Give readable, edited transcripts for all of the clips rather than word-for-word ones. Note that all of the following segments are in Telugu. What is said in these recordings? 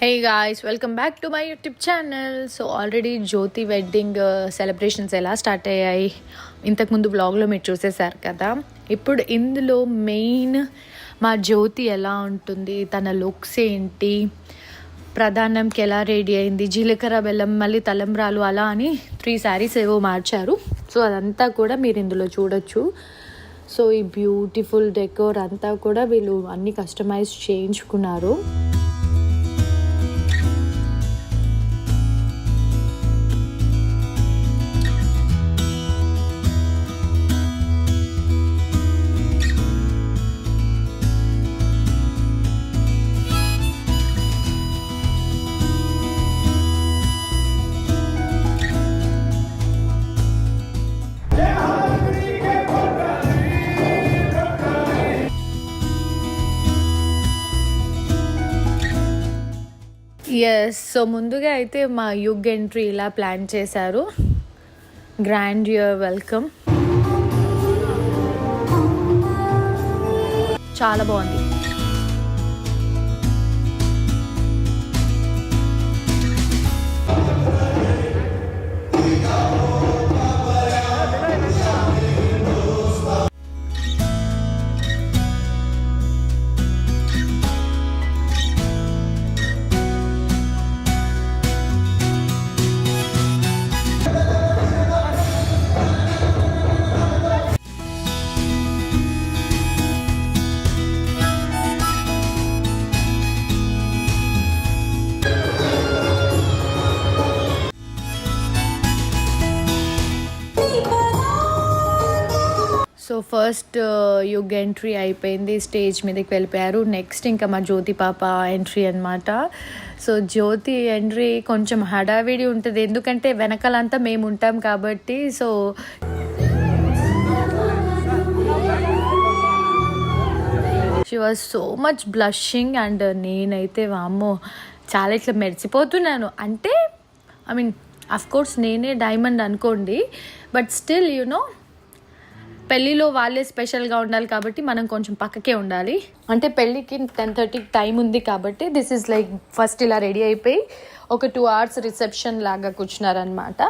Hey guys, welcome back to my YouTube channel. So already Jyothi wedding celebrations ఎలా స్టార్ట్ అయ్యాయి ఇంతకు ముందు వ్లాగ్లో మీరు చూసేశారు కదా. ఇప్పుడు ఇందులో మెయిన్ మా జ్యోతి ఎలా ఉంటుంది, తన లుక్స్ ఏంటి, ప్రధానంకి ఎలా రెడీ అయింది, జీలకర్ర బెల్లం మళ్ళీ తలంబ్రాలు అలా అని 3 శారీస్ ఏవో మార్చారు. సో అదంతా కూడా మీరు ఇందులో చూడొచ్చు. సో ఈ బ్యూటిఫుల్ డెకోర్ అంతా కూడా వీళ్ళు అన్ని కస్టమైజ్ చేయించుకున్నారు. ఎస్, సో ముందుగా అయితే మా యుగ్ ఎంట్రీ ఇలా ప్లాన్ చేశారు. గ్రాండ్ యువర్ వెల్కమ్, చాలా బాగుంది. సో ఫస్ట్ యుగ్ ఎంట్రీ అయిపోయింది, స్టేజ్ మీదకి వెళ్ళిపోయారు. నెక్స్ట్ ఇంకా మా జ్యోతి పాప ఎంట్రీ అనమాట. సో జ్యోతి ఎంట్రీ కొంచెం హడావిడి ఉంటుంది, ఎందుకంటే వెనకాలంతా మేము ఉంటాం కాబట్టి. So she was so much blushing and నేనైతే వామ్మో చాలా ఇట్లా మెరిసిపోతున్నాను. అంటే ఐ మీన్ అఫ్కోర్స్ నేనే డైమండ్ అనుకోండి, బట్ స్టిల్ యూనో పెళ్ళిలో వాళ్ళే స్పెషల్గా ఉండాలి కాబట్టి మనం కొంచెం పక్కకే ఉండాలి. అంటే పెళ్ళికి 10:30 టైం ఉంది కాబట్టి దిస్ ఈజ్ లైక్ ఫస్ట్ ఇలా రెడీ అయిపోయి ఒక 2 hours రిసెప్షన్ లాగా కూర్చున్నారనమాట.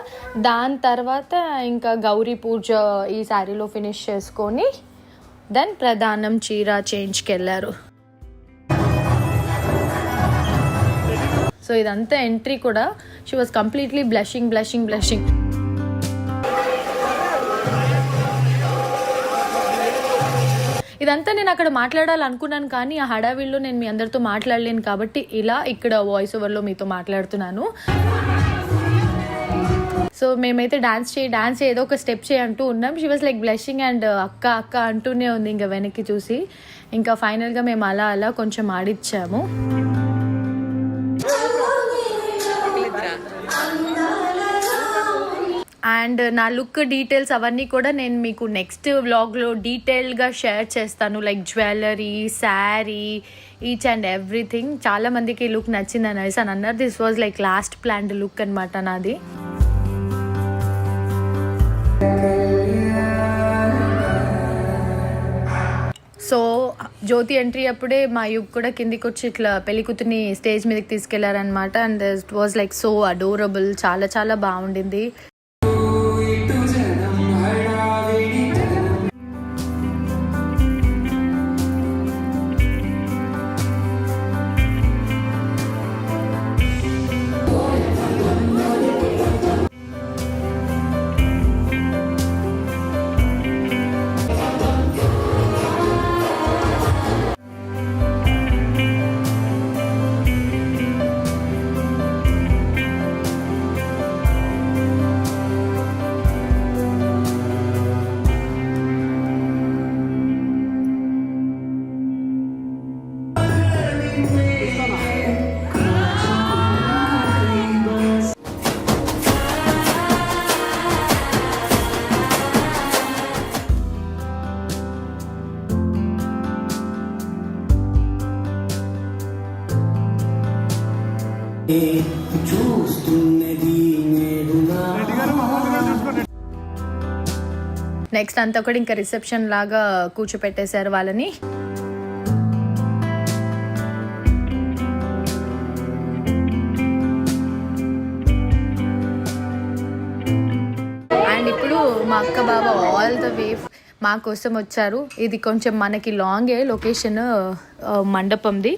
దాని తర్వాత ఇంకా గౌరీ పూజ ఈ శారీలో ఫినిష్ చేసుకొని దెన్ ప్రధానం చీర చేంజ్కి వెళ్ళారు. సో ఇదంతా ఎంట్రీ కూడా షీ వాజ్ కంప్లీట్లీ బ్లషింగ్. ఇదంతా నేను అక్కడ మాట్లాడాలనుకున్నాను, కానీ ఆ హడావిడిలో నేను మీ అందరితో మాట్లాడలేను కాబట్టి ఇలా ఇక్కడ వాయిస్ ఓవర్లో మీతో మాట్లాడుతున్నాను. సో మేమైతే డాన్స్ చేయి ఏదో ఒక స్టెప్ చేయి అంటూ ఉన్నాం. She was like blushing and అక్క అంటూనే ఉంది ఇంకా వెనక్కి చూసి. ఇంకా ఫైనల్గా మేము అలా కొంచెం ఆడిచ్చాము. అండ్ నా లుక్ డీటెయిల్స్ అవన్నీ కూడా నేను మీకు నెక్స్ట్ వ్లాగ్లో డీటెయిల్గా షేర్ చేస్తాను. Like jewellery, sari, each and everything. చాలామందికి లుక్ నచ్చింది అనేసి అని అన్నారు. This was like last planned look అనమాట నాది. సో జ్యోతి ఎంట్రీ అప్పుడే మా యుగ్ కూడా కిందికి వచ్చి ఇట్లా పెళ్లి కూతుర్ని స్టేజ్ మీదకి తీసుకెళ్లారనమాట. And it was like so adorable, చాలా బాగుండింది. నెక్స్ట్ అంతా కూడా ఇంకా రిసెప్షన్ లాగా కూర్చోపెట్టేశారు వాళ్ళని. అండ్ ఇప్పుడు మా అక్క బావ ఆల్ ద వే మా కోసం వచ్చారు. ఇది కొంచెం మనకి లాంగే లొకేషన్ మండపంది.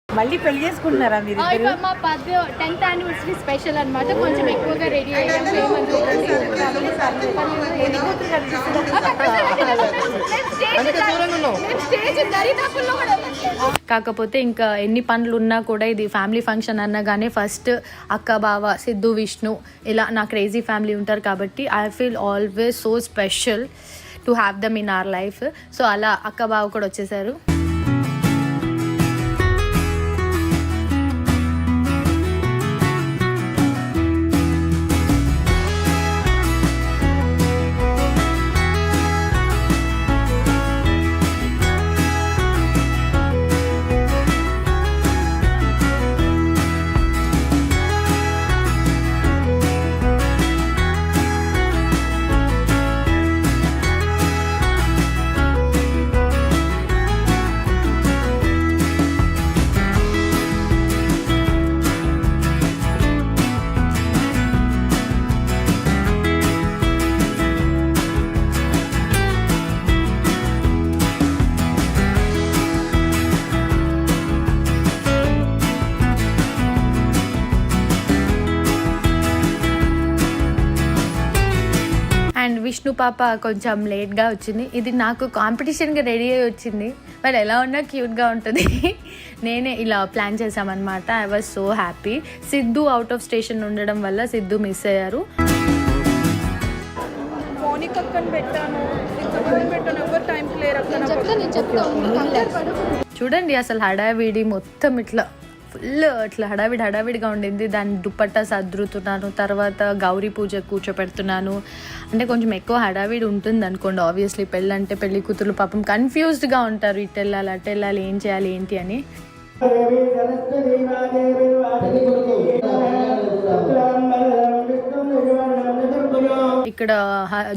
మళ్ళీ పెళ్లి చేసుకుంటున్నారా మీరు? మా 10th యానివర్సరీ స్పెషల్ అనమాట. కొంచెం ఎక్కువగా రెడీ అయ్యాము. కాకపోతే ఇంకా ఎన్ని పనులు ఉన్నా కూడా ఇది ఫ్యామిలీ ఫంక్షన్ అన్నగానే ఫస్ట్ అక్క బావ సిద్ధు విష్ణు ఇలా నా క్రేజీ ఫ్యామిలీ ఉంటారు కాబట్టి I feel always so special to have them in our life. So అలా అక్క బావ కూడా వచ్చేసారు. అండ్ విష్ణు పాప కొంచెం లేట్గా వచ్చింది. ఇది నాకు కాంపిటీషన్గా రెడీ అయ్యి వచ్చింది. మరి ఎలా ఉన్నా క్యూట్గా ఉంటుంది. నేనే ఇలా ప్లాన్ చేశామన్నమాట. I was so happy. Siddhu out of station ఉండడం వల్ల సిద్ధు మిస్ అయ్యారు. చూడండి అసలు హడావిడి మొత్తం ఇట్లా ఫుల్ ఇట్లా హడావిడిగా ఉండింది. దాన్ని దుప్పట్టా సర్దుతున్నాను, తర్వాత గౌరీ పూజ కూర్చోపెడుతున్నాను. అంటే కొంచెం ఎక్కువ హడావిడి ఉంటుంది అనుకోండి. ఆబ్వియస్లీ పెళ్ళి అంటే పెళ్లి కూతురు పాపం కన్ఫ్యూజ్డ్గా ఉంటారు. ఇటు వెళ్ళాలి అటు వెళ్ళాలి, ఏం చేయాలి ఏంటి అని. ఇక్కడ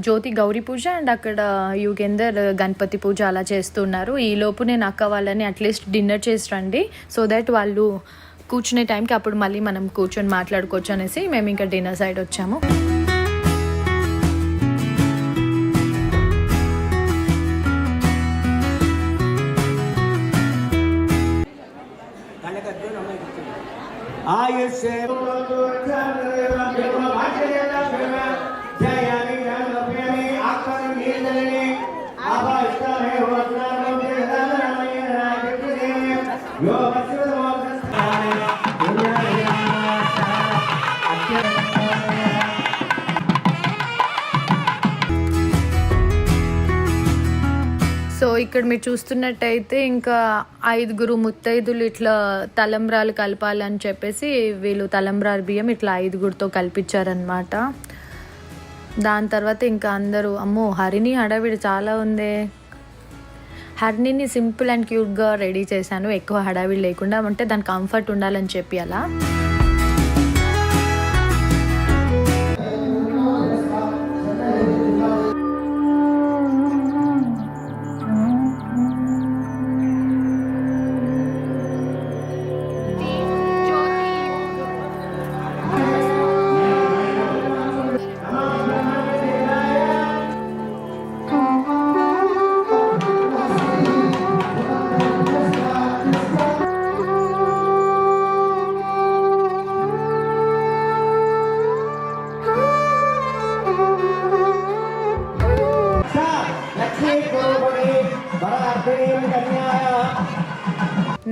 జ్యోతి గౌరీ పూజ అండ్ అక్కడ యుగేందర్ గణపతి పూజ అలా చేస్తున్నారు. ఈ లోపు నేను అక్క వాళ్ళని అట్లీస్ట్ డిన్నర్ చేసి రండి, సో దట్ వాళ్ళు కూర్చునే టైంకి అప్పుడు మళ్ళీ మనం కూర్చొని మాట్లాడుకోవచ్చు అనేసి మేము ఇంకా డిన్నర్ సైడ్ వచ్చాము. సో ఇక్కడ మీరు చూస్తున్నట్టయితే ఇంకా 5 ముత్తైదులు ఇట్లా తలంబ్రాలు కలపాలని చెప్పేసి వీళ్ళు తలంబ్రాలు బియ్యం ఇట్లా 5 కల్పించారనమాట. దాని తర్వాత ఇంకా అందరూ అమ్మో హరిని హడావిడి చాలా ఉంది. హరిని సింపుల్ అండ్ క్యూట్గా రెడీ చేశాను, ఎక్కువ హడావిడి లేకుండా. అంటే దాని కంఫర్ట్ ఉండాలని చెప్పి అలా.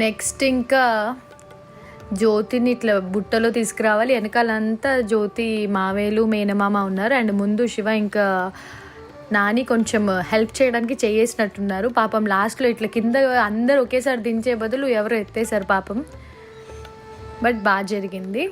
నెక్స్ట్ ఇంకా జ్యోతిని ఇట్లా బుట్టలో తీసుకురావాలి. వెనకాలంతా జ్యోతి మావేలు మేనమామ ఉన్నారు. అండ్ ముందు శివ ఇంకా నాని కొంచెం హెల్ప్ చేయడానికి చేసినట్టున్నారు. పాపం లాస్ట్లో ఇట్లా కింద అందరు ఒకేసారి దించే బదులు ఎవరో ఎత్తేసారు పాపం. బట్ బాగా జరిగింది.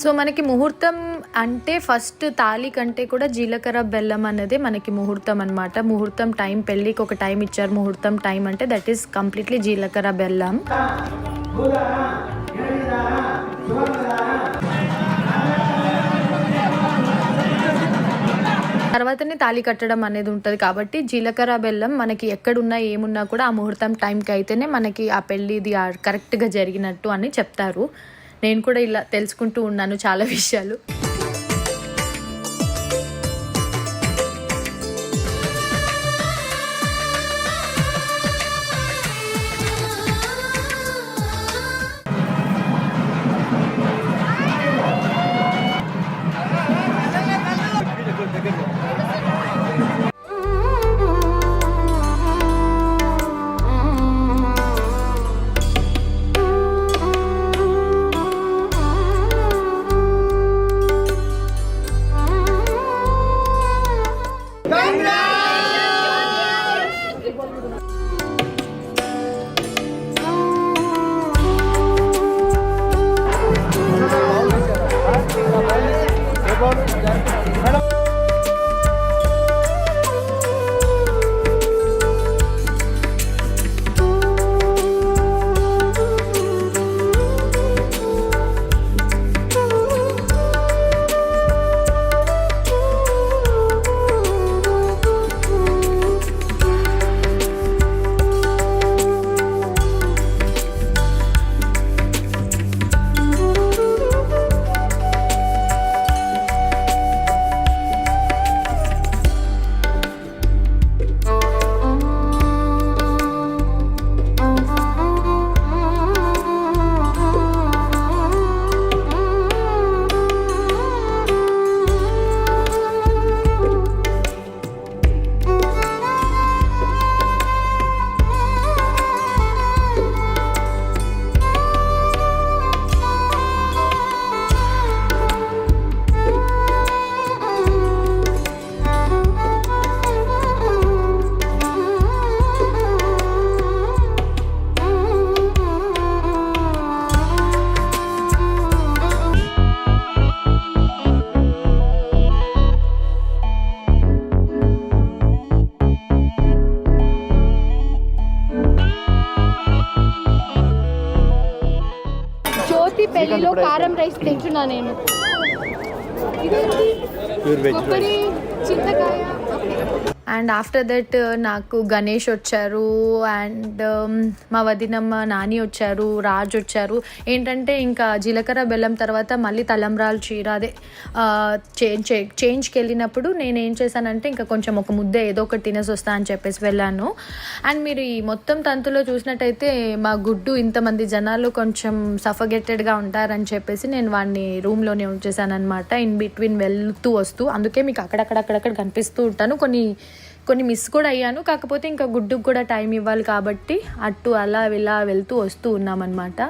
సో మనకి ముహూర్తం అంటే ఫస్ట్ తాళి కంటే కూడా జీలకర్ర బెల్లం అనేది మనకి ముహూర్తం అనమాట. ముహూర్తం టైం, పెళ్ళికి ఒక టైం ఇచ్చారు ముహూర్తం టైం అంటే దట్ ఈస్ కంప్లీట్లీ జీలకర్ర బెల్లం. తర్వాతనే తాళి కట్టడం అనేది ఉంటుంది కాబట్టి జీలకర్ర బెల్లం మనకి ఎక్కడున్నా ఏమున్నా కూడా ఆ ముహూర్తం టైంకి అయితేనే మనకి ఆ పెళ్ళిది కరెక్ట్గా జరిగినట్టు అని చెప్తారు. నేను కూడా ఇలా తెలుసుకుంటూ ఉన్నాను చాలా విషయాలు. పెళ్లిలో కారం రైస్ తింటున్నా నేను. కొబ్బరి, చింతకాయ. అండ్ ఆఫ్టర్ దట్ నాకు గణేష్ వచ్చారు అండ్ మా వదినమ్మ నాని వచ్చారు, రాజ్ వచ్చారు. ఏంటంటే ఇంకా జీలకర్ర బెల్లం తర్వాత మళ్ళీ తలంబ్రాలు చీర అదే చేంజ్కి వెళ్ళినప్పుడు నేను ఏం చేశానంటే ఇంకా కొంచెం ఒక ముద్ద ఏదో ఒకటి తినేసి వస్తా అని చెప్పేసి వెళ్ళాను. అండ్ మీరు ఈ మొత్తం తంతులో చూసినట్టయితే మా గుడ్డు ఇంతమంది జనాలు కొంచెం సఫగేటెడ్గా ఉంటారని చెప్పేసి నేను వాడిని రూమ్లోనే ఉంచేసాను అనమాట. ఇన్ బిట్వీన్ వెళ్తూ వస్తూ, అందుకే మీకు అక్కడక్కడ కనిపిస్తూ ఉంటాను. కొన్ని మిస్ కూడా అయ్యాను. కాకపోతే ఇంకా గుడ్డుకు కూడా టైం ఇవ్వాలి కాబట్టి అటు అలా ఇలా వెళ్తూ వస్తూ ఉన్నామన్నమాట.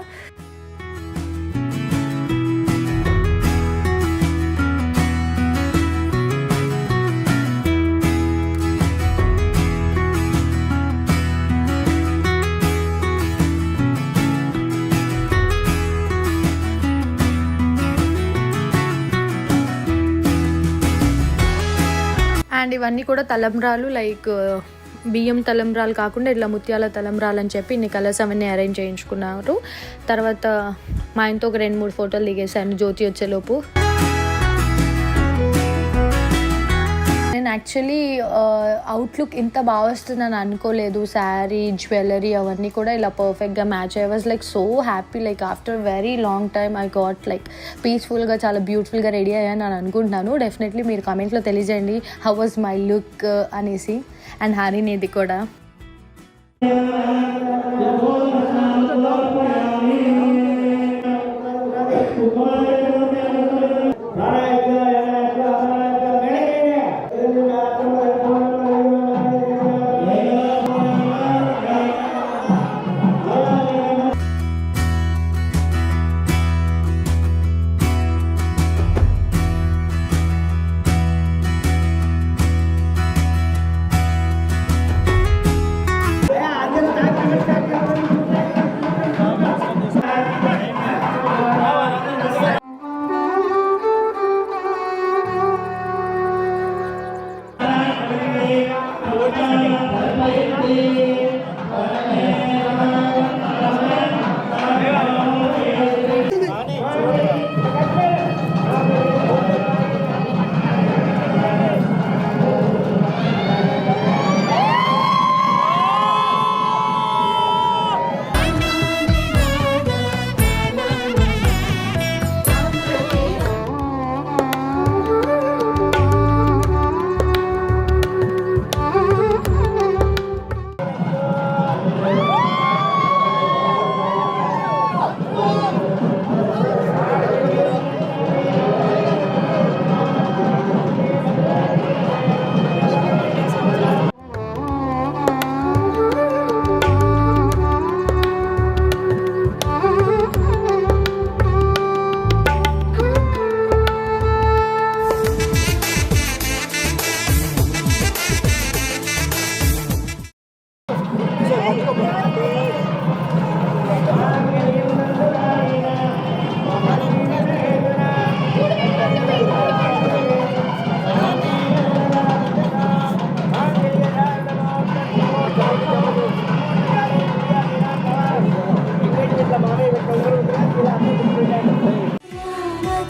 అండ్ ఇవన్నీ కూడా తలంబ్రాలు, లైక్ బియ్యం తలంబ్రాలు కాకుండా ఇట్లా ముత్యాల తలంబ్రాలు అని చెప్పి ఇన్ని కలర్స్ అవన్నీ అరేంజ్ చేయించుకున్నారు. తర్వాత మా ఆయనతో ఒక 2-3 ఫోటోలు దిగేశాను జ్యోతి వచ్చేలోపు. నేను యాక్చువల్లీ అవుట్లుక్ ఇంత బాగా వస్తుందని అనుకోలేదు. శారీ, జ్యువెలరీ అవన్నీ కూడా ఇలా పర్ఫెక్ట్గా match. I was like so happy, like after very long time I got like పీస్ఫుల్గా చాలా బ్యూటిఫుల్గా రెడీ అయ్యాను అని అనుకుంటున్నాను. డెఫినెట్లీ మీరు కామెంట్లో తెలియజేయండి హౌ వాజ్ మై లుక్ అనేసి. అండ్ హరినిది కూడా.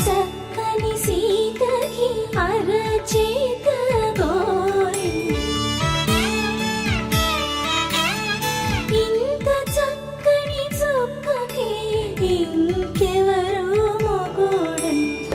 చక్కని సీతకి అరచేత గోరి ఇంత చక్కని చుక్కకి ఇంకెవరు మొగుడంట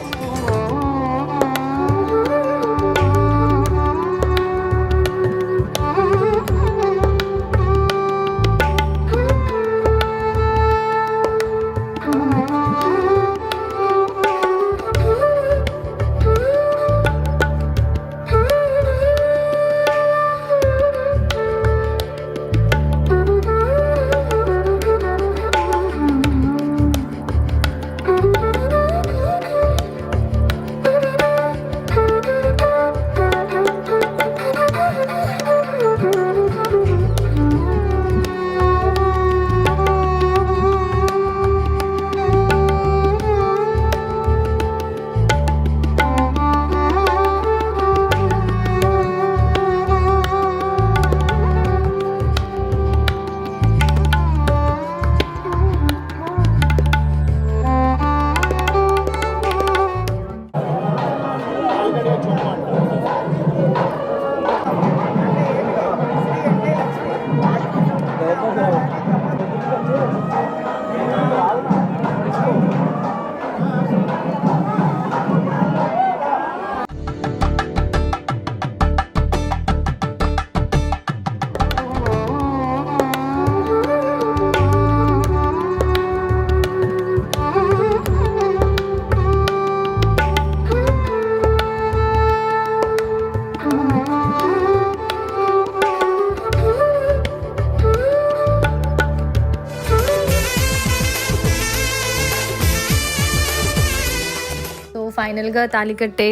ఫైనల్గా తాళి కట్టే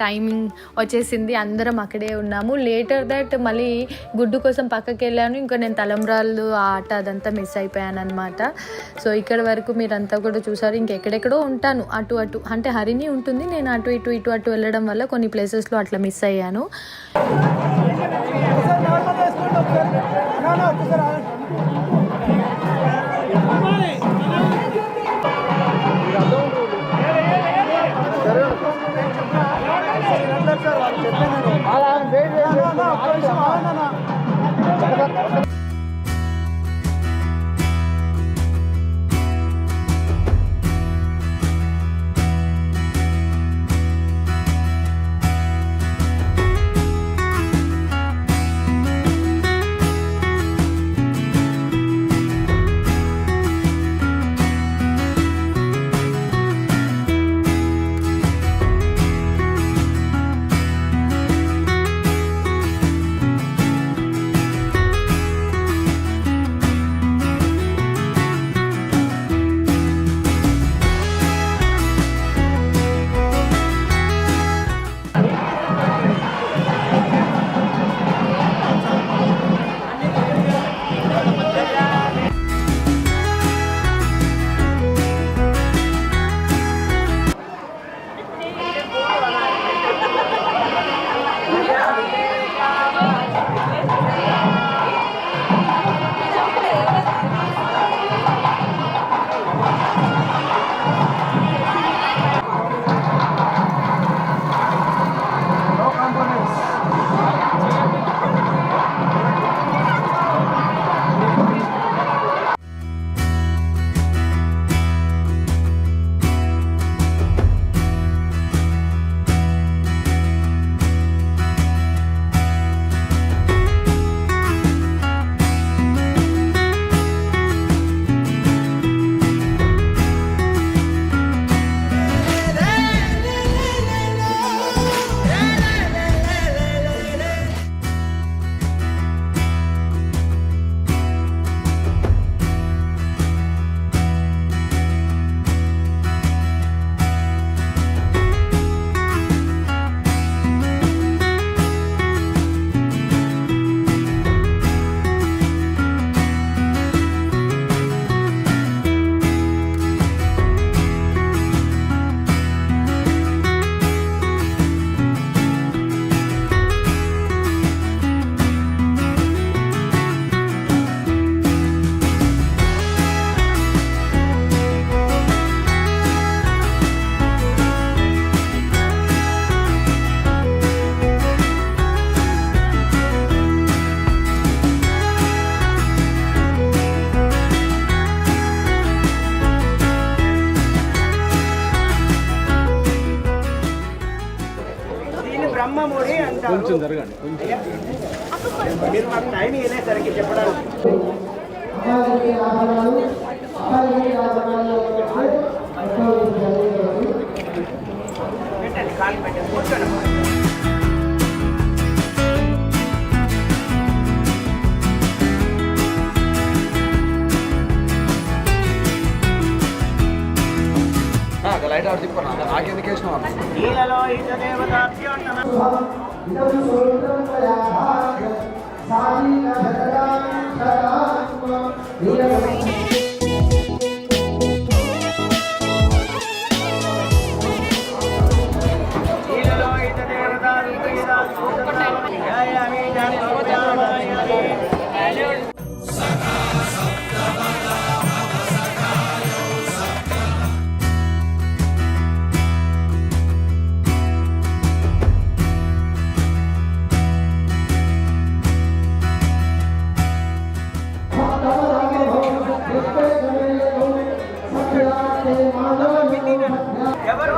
టైమింగ్ వచ్చేసింది. అందరం అక్కడే ఉన్నాము. లేటర్ దట్ మళ్ళీ గుడ్డు కోసం పక్కకి వెళ్ళాను. ఇంకా నేను తలంబ్రాలు ఆట అదంతా మిస్ అయిపోయాను అనమాట. సో ఇక్కడ వరకు మీరంతా కూడా చూసారు. ఇంకెక్కడెక్కడో ఉంటాను అటు అటు, అంటే హరిని ఉంటుంది, నేను అటు ఇటు వెళ్ళడం వల్ల కొన్ని ప్లేసెస్లో అట్లా మిస్ అయ్యాను. కొంచెం జరగండి కొంచెం. మీరు మాకు టైం ఇవ్వలేసరికి చెప్పడానికి పెట్టండి, కాలు పెట్టండి, కూర్చోండి. లైట్ ఆఫ్ తిప్పనా నాకెందుకు వేసినావు అన్న? నీలలో ఇత దేవతాభ్యో నమః. నీలలో ఇత దేవతాభ్యో జయామి జయామి. ఎవరు